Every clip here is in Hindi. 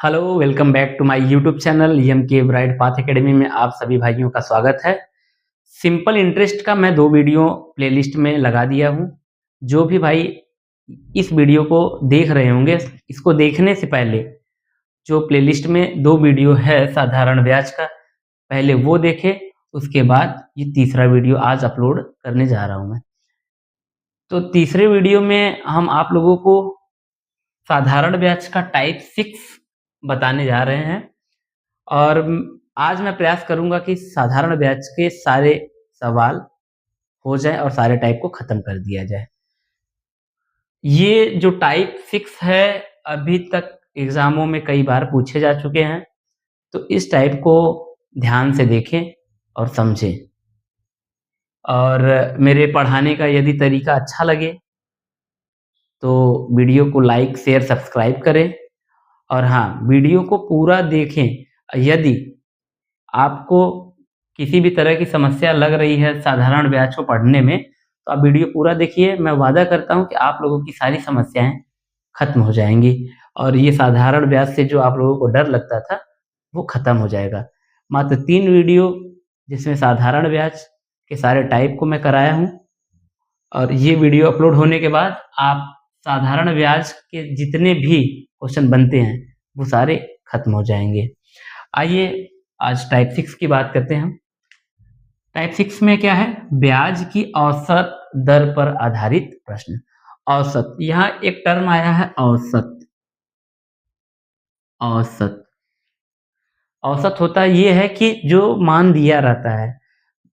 Hello, welcome back to my YouTube channel M K bright path academy में आप सभी भाइयों का स्वागत है। सिंपल इंटरेस्ट का मैं 2 वीडियो प्लेलिस्ट में लगा दिया हूँ। जो भी भाई इस वीडियो को देख रहे होंगे, इसको देखने से पहले जो प्लेलिस्ट में 2 वीडियो है साधारण ब्याज का, पहले वो देखें, उसके बाद ये तीसरा वीडियो आज अपलोड करने जा रहा हूँ मैं। तो तीसरे वीडियो में हम आप लोगों को साधारण ब्याज का टाइप 6 बताने जा रहे हैं और आज मैं प्रयास करूंगा कि साधारण ब्याज के सारे सवाल हो जाए और सारे टाइप को खत्म कर दिया जाए। ये जो टाइप 6 है अभी तक एग्जामों में कई बार पूछे जा चुके हैं, तो इस टाइप को ध्यान से देखें और समझें। और मेरे पढ़ाने का यदि तरीका अच्छा लगे तो वीडियो को लाइक, शेयर, सब्सक्राइब करें और हाँ, वीडियो को पूरा देखें। यदि आपको किसी भी तरह की समस्या लग रही है साधारण ब्याज को पढ़ने में, तो आप वीडियो पूरा देखिए। मैं वादा करता हूँ कि आप लोगों की सारी समस्याएँ खत्म हो जाएँगी और ये साधारण ब्याज से जो आप लोगों को डर लगता था, वो खत्म हो जाएगा। मात्र 3 वीडियो जिसमें साधारण ब्याज के सारे टाइप को मैं कराया हूँ और ये वीडियो अपलोड होने के बाद आप साधारण ब्याज के जितने भी क्वेश्चन बनते हैं, वो सारे खत्म हो जाएँगे। आइए आज टाइप 6 की बात करते हैं हम। टाइप 6 में क्या है? ब्याज की औसत दर पर आधारित प्रश्न। औसत, यहाँ एक टर्म आया है औसत। औसत औसत होता ये है कि जो मान दिया रहता है,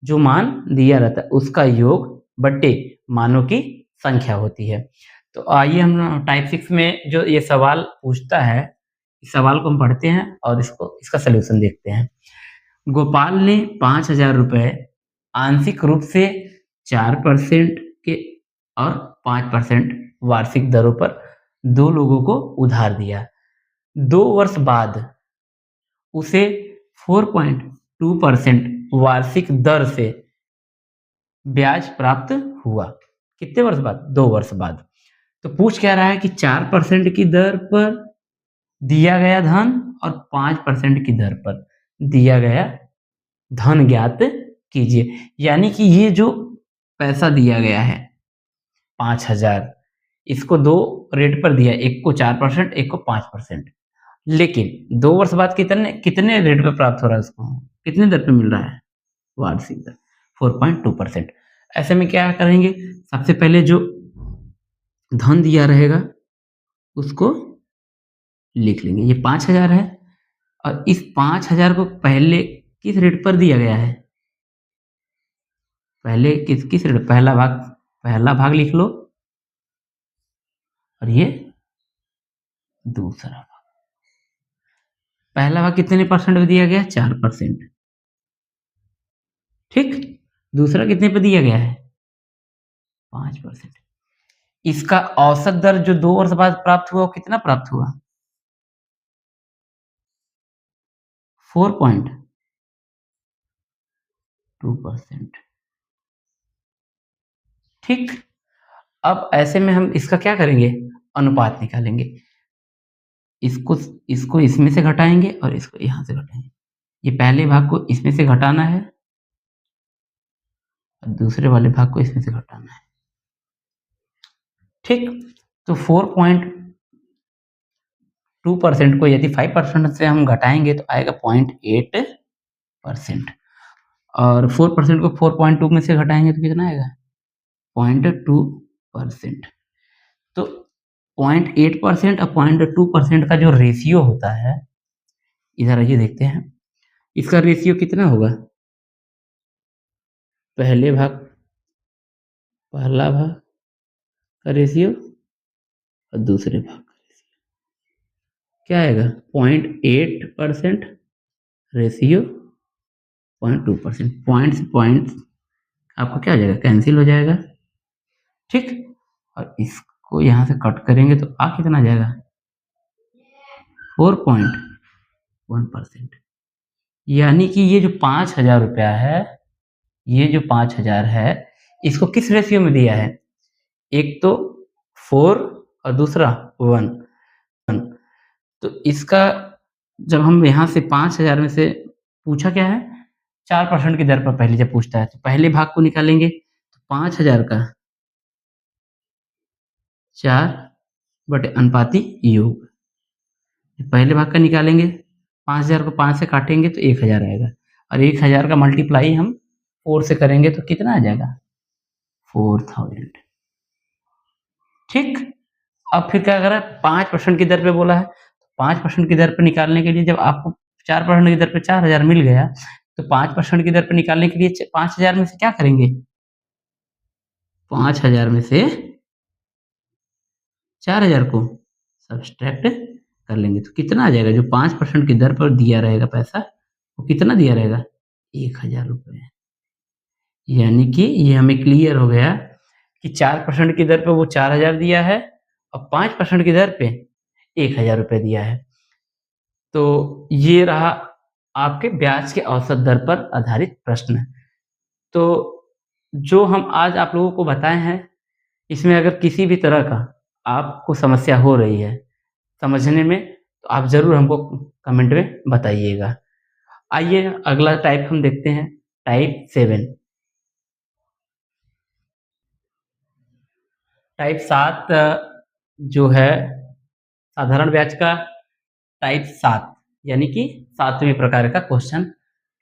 जो मान दिया रहता है उसका योग बट्टे मानों की संख्या होती है। तो आइए हम टाइप 6 में जो ये सवाल पूछता है, इस सवाल को हम पढ़ते हैं और इसका सलूशन देखते हैं। गोपाल ने 5,000 रुपए आंशिक रूप से 4% के और 5% वार्षिक दरों पर 2 लोगों को उधार दिया। 2 वर्ष बाद उसे 4.2% वार्षिक दर से ब्याज प्राप्त हुआ। कितने वर्ष बाद? 2 वर्ष बाद। तो पूछ क्या रहा है कि 4% की दर पर दिया गया धन और 5% की दर पर दिया गया धन ज्ञात कीजिए। यानी कि ये जो पैसा दिया गया है 5,000, इसको 2 रेट पर दिया, एक को 4%, एक को 5%। लेकिन 2 वर्ष बाद कितने रेट पे प्राप्त हो रहा है उसको? कितने दर पे मिल रहा है? वार्षिक दर 4.2%। ऐसे में क्या करेंगे? सबसे पहले जो धन दिया रहेगा उसको लिख लेंगे। ये 5,000 है और इस 5,000 को पहले किस रेट पर दिया गया है? पहले किस रेट? पहला भाग लिख लो और ये दूसरा भाग। पहला भाग कितने परसेंट पे दिया गया? 4%। ठीक। दूसरा कितने पे दिया गया है? 5%। इसका औसत दर जो 2 वर्ष बाद प्राप्त हुआ, वो कितना प्राप्त हुआ? 4.2%। ठीक। अब ऐसे में हम इसका क्या करेंगे? अनुपात निकालेंगे। इसको इसको इसमें से घटाएंगे और इसको यहां से घटाएंगे। ये पहले भाग को इसमें से घटाना है और दूसरे वाले भाग को इसमें से घटाना है। ठीक। तो 4.2% को यदि 5% से हम घटाएंगे तो आएगा 0.8% और 4% को 4.2 में से घटाएंगे तो कितना आएगा? 0.2%। तो 0.8% और 0.2% का जो रेशियो होता है, इधर आइए देखते हैं इसका रेशियो कितना होगा। पहला भाग का रेशियो और दूसरे भाग का रेशियो क्या आएगा? 0.8% रेशियो 0.2%। पॉइंट से पॉइंट आपको क्या हो जाएगा? कैंसिल हो जाएगा। ठीक। और इसको यहां से कट करेंगे तो आ कितना जाएगा? 4.1%। यानी कि ये जो 5,000 रुपया है, ये जो 5,000 है, इसको किस रेशियो में दिया है? एक तो 4 और दूसरा 1। तो इसका जब हम यहाँ से 5,000 में से पूछा क्या है 4% की दर पर पहले जब पूछता है तो पहले भाग को निकालेंगे तो 5,000 का 4 बटे अनुपाती योग। पहले भाग का निकालेंगे 5,000 को 5 से काटेंगे तो 1,000 आएगा और 1,000 का मल्टीप्लाई हम 4 से करेंगे तो कितना आ जाएगा 4,000। ठीक। अब फिर क्या करा 5% की दर पे बोला है 5% की दर पे निकालने के लिए जब आपको 4% की दर पे 4,000 मिल गया तो 5% की दर पे निकालने के लिए 5,000 में से क्या करेंगे 5,000 में से 4,000 को सब्सट्रैक्ट कर लेंगे तो कितना आ जाएगा जो 5% की दर पर दिया रहेगा पैसा वो कितना दिया रहेगा 1,000 रुपये। यानी कि ये हमें क्लियर हो गया कि 4% की दर पे वो 4,000 दिया है और 5% की दर पे 1,000 रुपये दिया है। तो ये रहा आपके ब्याज के औसत दर पर आधारित प्रश्न। तो जो हम आज आप लोगों को बताए हैं इसमें अगर किसी भी तरह का आपको समस्या हो रही है समझने में तो आप ज़रूर हमको कमेंट में बताइएगा। आइए अगला टाइप हम देखते हैं टाइप 7। टाइप 7 जो है साधारण ब्याज का टाइप 7 यानी कि 7वें प्रकार का क्वेश्चन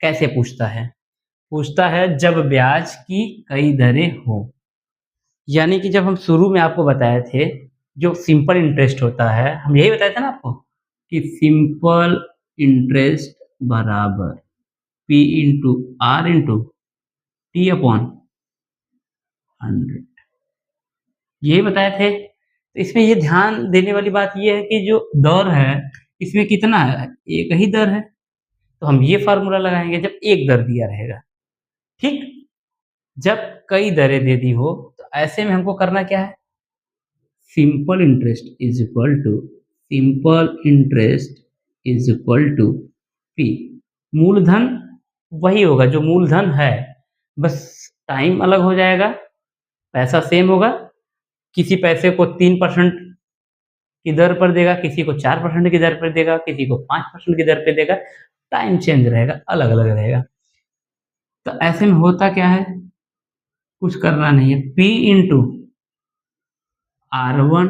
कैसे पूछता है? पूछता है जब ब्याज की कई दरें हो। यानी कि जब हम शुरू में आपको बताए थे जो सिंपल इंटरेस्ट होता है हम यही बताया था ना आपको कि सिंपल इंटरेस्ट बराबर P into R into T upon 100 यही बताए थे। तो इसमें ये ध्यान देने वाली बात ये है कि जो दर है इसमें कितना है एक ही दर है तो हम ये फार्मूला लगाएंगे जब एक दर दिया रहेगा। ठीक। जब कई दरें दे दी हो तो ऐसे में हमको करना क्या है simple interest is equal to simple interest is equal to P. मूलधन वही होगा जो मूलधन है बस टाइम अलग हो जाएगा पैसा सेम होगा किसी पैसे को 3% की दर पर देगा किसी को 4% की दर पर देगा किसी को 5% की दर पर देगा टाइम चेंज रहेगा अलग अलग रहेगा। तो ऐसे में होता क्या है कुछ करना नहीं है P into R1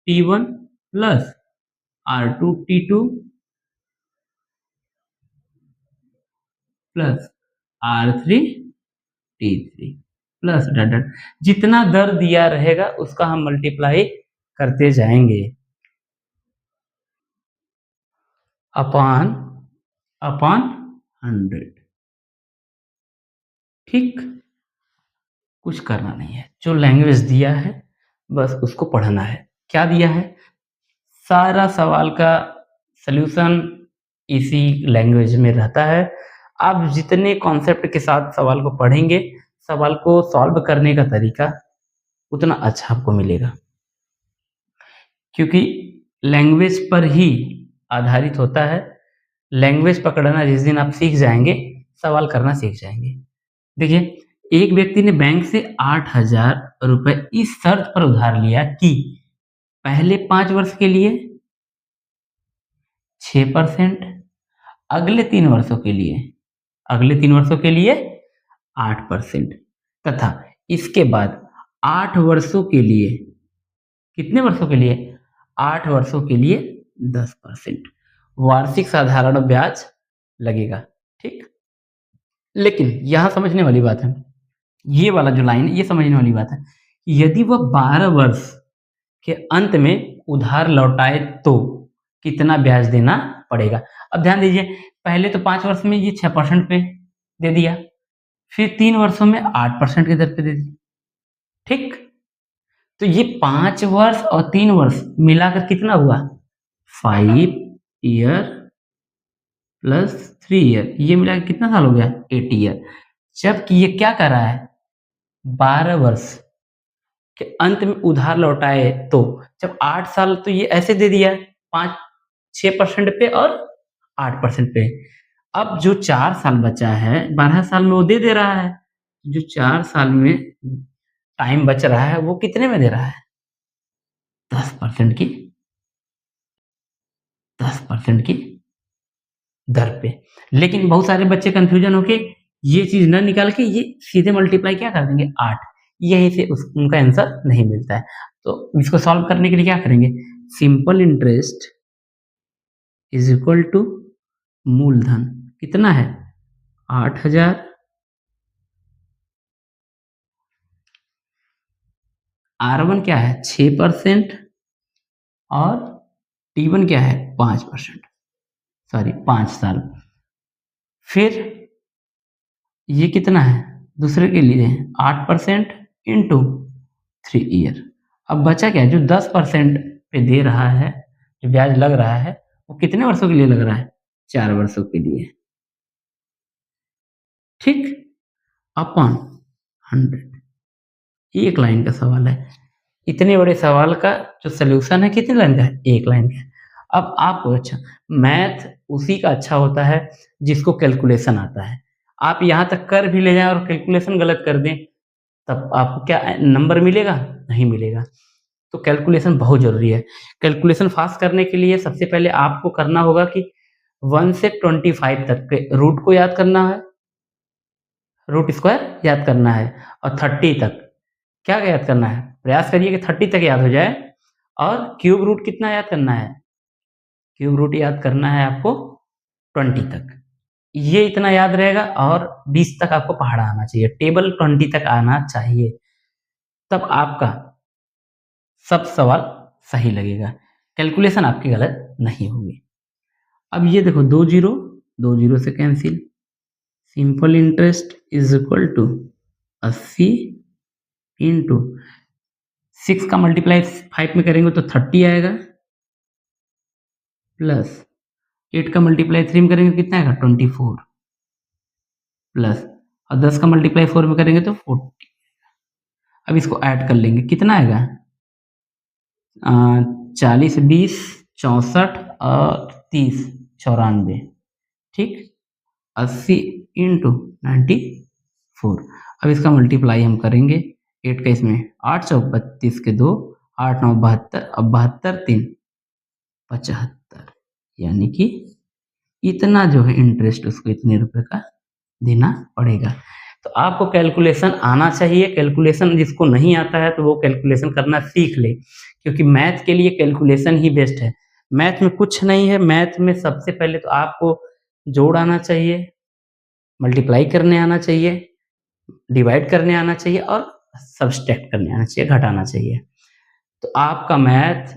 T1 plus R2 T2 plus R3 T3 plus dot dot जितना दर दिया रहेगा उसका हम मल्टीप्लाई करते जाएंगे अपॉन अपॉन 100। ठीक। कुछ करना नहीं है जो लैंग्वेज दिया है बस उसको पढ़ना है। क्या दिया है सारा सवाल का सल्यूशन इसी लैंग्वेज में रहता है। आप जितने कॉन्सेप्ट के साथ सवाल को पढ़ेंगे सवाल को सॉल्व करने का तरीका उतना अच्छा आपको मिलेगा क्योंकि लैंग्वेज पर ही आधारित होता है। लैंग्वेज पकड़ना जिस दिन आप सीख जाएंगे सवाल करना सीख जाएंगे। देखिए एक व्यक्ति ने बैंक से 8,000 रुपए इस शर्त पर उधार लिया कि पहले 5 वर्ष के लिए 6% अगले 3 वर्षों के लिए 8% तथा इसके बाद 8 वर्षों के लिए कितने वर्षों के लिए 8 वर्षों के लिए 10% वार्षिक साधारण ब्याज लगेगा। ठीक। लेकिन यहां समझने वाली बात है ये वाला जो लाइन ये समझने वाली बात है यदि वह 12 वर्ष के अंत में उधार लौटाए तो कितना ब्याज देना पड़ेगा। अब ध्यान दीजिए पहले तो 5 वर्ष में ये 6% पे दे दिया फिर 3 वर्षों में 8% की दर पे दे दी। ठीक। तो ये 5 वर्ष और 3 वर्ष मिलाकर कितना हुआ 5 ईयर प्लस 3 ईयर ये मिलाकर कितना साल हो गया 8 ईयर। जबकि ये क्या कर रहा है 12 वर्ष के अंत में उधार लौटाए तो जब 8 साल तो ये ऐसे दे दिया 6% पे और 8% पे। अब जो 4 साल बचा है 12 साल में वो दे रहा है जो 4 साल में टाइम बच रहा है वो कितने में दे रहा है 10% की दर पे। लेकिन बहुत सारे बच्चे कंफ्यूजन होके ये चीज़ ना निकाल के ये सीधे मल्टीप्लाई क्या कर देंगे 8, यहीं से उनका आंसर नहीं मिलता है। तो इसको सॉल्व करने के लिए क्या करेंगे, simple interest is equal to मूलधन कितना है 8000, R1 क्या है 6% और T1 क्या है 5%, सॉरी 5 साल। फिर ये कितना है दूसरे के लिए 8% इंटू 3 ईयर। अब बचा क्या जो 10% पे दे रहा है, जो ब्याज लग रहा है वो कितने वर्षों के लिए लग रहा है 4 वर्षों के लिए, ठीक, अपॉन 100। एक लाइन का सवाल है, इतने बड़े सवाल का जो सलूशन है कितने लाइन का है, एक लाइन का है। अब आपको अच्छा मैथ उसी का अच्छा होता है जिसको कैलकुलेशन आता है। आप यहाँ तक कर भी ले जाएं और कैलकुलेशन गलत कर दें तब आपको क्या नंबर मिलेगा, नहीं मिलेगा। तो कैलकुलेशन बहुत जरूरी है। कैलकुलेशन फास्ट करने के लिए सबसे पहले आपको करना होगा कि 1 से 25 तक के रूट को याद करना है, रूट स्क्वायर याद करना है, और 30 तक क्या याद करना है, प्रयास करिए कि 30 तक याद हो जाए। और क्यूब रूट कितना याद करना है, क्यूब रूट याद करना है आपको 20 तक। ये इतना याद रहेगा और 20 तक आपको पहाड़ा आना चाहिए, टेबल 20 तक आना चाहिए, तब आपका सब सवाल सही लगेगा, कैलकुलेशन आपकी गलत नहीं होगी। अब ये देखो 2 जीरो से cancel, simple interest is equal to 80 into 6 का मल्टीप्लाई 5 में करेंगे तो 30 आएगा, प्लस 8 का मल्टीप्लाई 3 में करेंगे तो कितना आएगा 24, प्लस और 10 का मल्टीप्लाई 4 में करेंगे तो 40। अब इसको ऐड कर लेंगे कितना आएगा 40 20 64 और 30 94, ठीक, 80 इंटू 94। अब इसका मल्टीप्लाई हम करेंगे 8 का इसमें 8 चौक 32 के 2 8 9 72, अब 72 3 75, यानी कि इतना जो है इंटरेस्ट उसको इतने रुपए का देना पड़ेगा। तो आपको कैलकुलेशन आना चाहिए, कैलकुलेशन जिसको नहीं आता है तो वो कैलकुलेशन करना सीख ले, क्योंकि मैथ के लिए कैलकुलेशन ही बेस्ट है। मैथ में कुछ नहीं है, मैथ में सबसे पहले तो आपको जोड़ आना चाहिए, मल्टीप्लाई करने आना चाहिए, डिवाइड करने आना चाहिए और सब्सट्रैक्ट करने आना चाहिए, घटाना चाहिए। तो आपका मैथ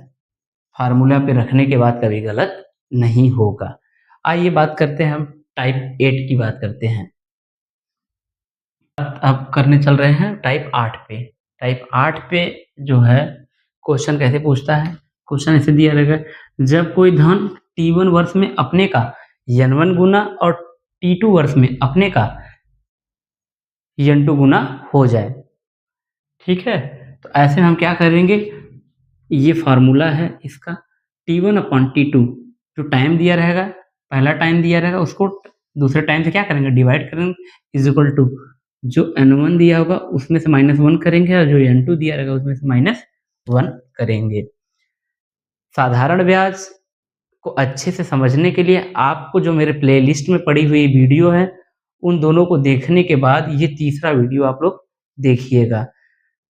फार्मूला पे रखने के बाद कभी गलत नहीं होगा। आइए बात करते हैं, हम टाइप 8 की बात करते हैं। अब करने चल रहे हैं टाइप 8 पे। टाइप 8 पे जो है क्वेश्चन कैसे पूछता है, क्वेश्चन ऐसे दिया रहेगा, जब कोई धन T1 वर्ष में अपने का N1 गुना और T2 वर्ष में अपने का N2 गुना हो जाए, ठीक है। तो ऐसे में हम क्या करेंगे, ये फार्मूला है इसका, T1 अपॉन T2 जो टाइम दिया रहेगा, पहला टाइम दिया रहेगा उसको दूसरे टाइम से क्या करेंगे डिवाइड करेंगे, इज इक्वल टू जो N1 दिया होगा उसमें से -1 करेंगे और जो N2 दिया रहेगा उसमें से -1 करेंगे। साधारण ब्याज को अच्छे से समझने के लिए आपको जो मेरे प्लेलिस्ट में पड़ी हुई वीडियो है उन दोनों को देखने के बाद ये तीसरा वीडियो आप लोग देखिएगा।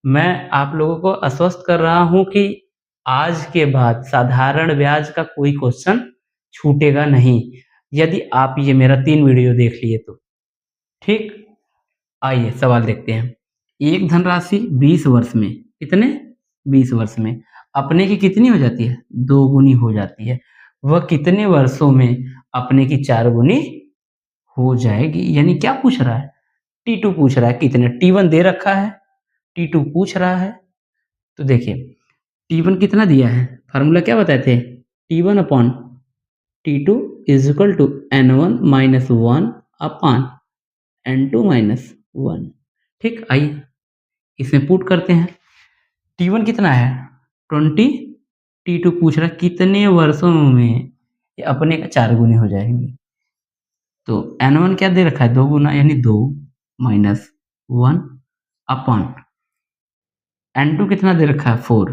मैं आप लोगों को आश्वस्त कर रहा हूं कि आज के बाद साधारण ब्याज का कोई क्वेश्चन छूटेगा नहीं, यदि आप ये मेरा 3 वीडियो देख लिए तो, ठीक। आइए सवाल देखते हैं। एक धनराशि 20 वर्ष में, कितने 20 वर्ष में अपने की कितनी हो जाती है 2 गुनी हो जाती है, वह कितने वर्षों में अपने की 4 गुनी हो जाएगी। यानी क्या पूछ रहा है, T2 पूछ रहा है कितने, T1 दे रखा है, T2 पूछ रहा है। तो देखिए T1 कितना दिया है, फार्मूला क्या बताए थे, T1 upon T2 is equal to N1 minus 1 upon N2 minus 1, ठीक। आइए इसमें पुट करते हैं, T1 कितना है 20, T2 पूछ रहा है कितने वर्षों में ये अपने का 4 गुनी हो जाएगी। तो N1 क्या दे रखा है 2 गुना यानी 2 माइनस 1 अपॉन N2 कितना दे रखा है 4,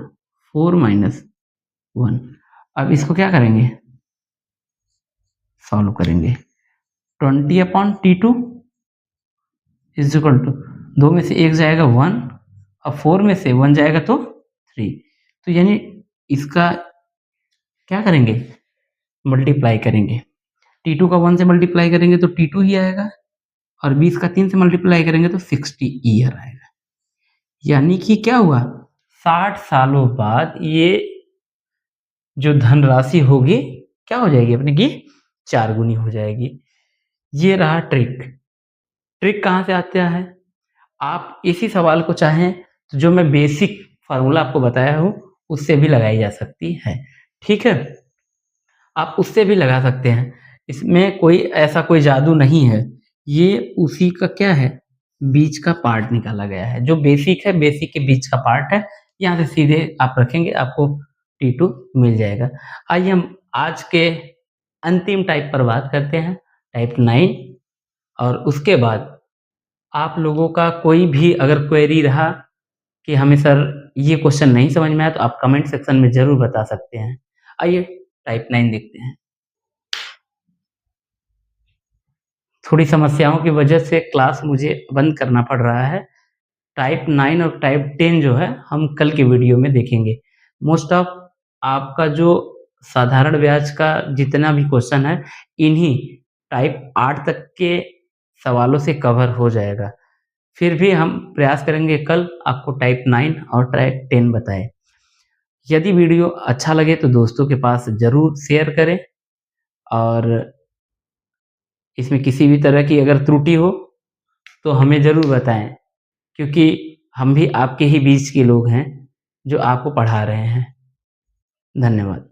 4 माइनस 1। अब इसको क्या करेंगे सॉल्व करेंगे। 20/T2 इज इक्वल टू 2 में से 1 जाएगा 1 और 4 में से 1 जाएगा तो 3। तो यानी इसका क्या करेंगे, मल्टीप्लाई करेंगे। T2 का 1 से मल्टीप्लाई करेंगे तो T2 ही आएगा और 20 का 3 से मल्टीप्लाई करेंगे तो 60 ईयर आएगा। यानी कि क्या हुआ, 60 सालों बाद ये जो धनराशि होगी क्या हो जाएगी अपने की, 4 गुनी हो जाएगी। ये रहा ट्रिक। ट्रिक कहाँ से आता है, आप इसी सवाल को चाहें तो जो मैं बेसिक फार्मूला आपको बताया हूँ उससे भी लगाई जा सकती है। ठीक है, आप उससे भी लगा सकते हैं, इसमें कोई ऐसा कोई जादू नहीं है। ये उसी का क्या है, बीच का पार्ट निकाला गया है। जो बेसिक है, बेसिक के बीच का पार्ट है। यहाँ से सीधे आप रखेंगे, आपको T2 मिल जाएगा। आइए हम आज के अंतिम टाइप पर बात करते हैं, टाइप 9। और उसके बाद आप लोगों का कोई भी अगर क्वेरी रहा कि हमें सर ये क्वेश्चन नहीं समझ में आया, तो आप कमेंट सेक्शन में ज़रूर बता सकते हैं। आइए टाइप 9 देखते हैं। थोड़ी समस्याओं की वजह से क्लास मुझे बंद करना पड़ रहा है। टाइप 9 और टाइप 10 जो है हम कल के वीडियो में देखेंगे। मोस्ट ऑफ आपका जो साधारण ब्याज का जितना भी क्वेश्चन है, इन्हीं टाइप 8 तक के सवालों से कवर हो जाएगा। फिर भी हम प्रयास करेंगे कल आपको टाइप 9 और टाइप 10 बताएं। यदि वीडियो अच्छा लगे तो दोस्तों के पास ज़रूर शेयर करें, और इसमें किसी भी तरह की अगर त्रुटि हो तो हमें ज़रूर बताएं, क्योंकि हम भी आपके ही बीच के लोग हैं जो आपको पढ़ा रहे हैं। धन्यवाद।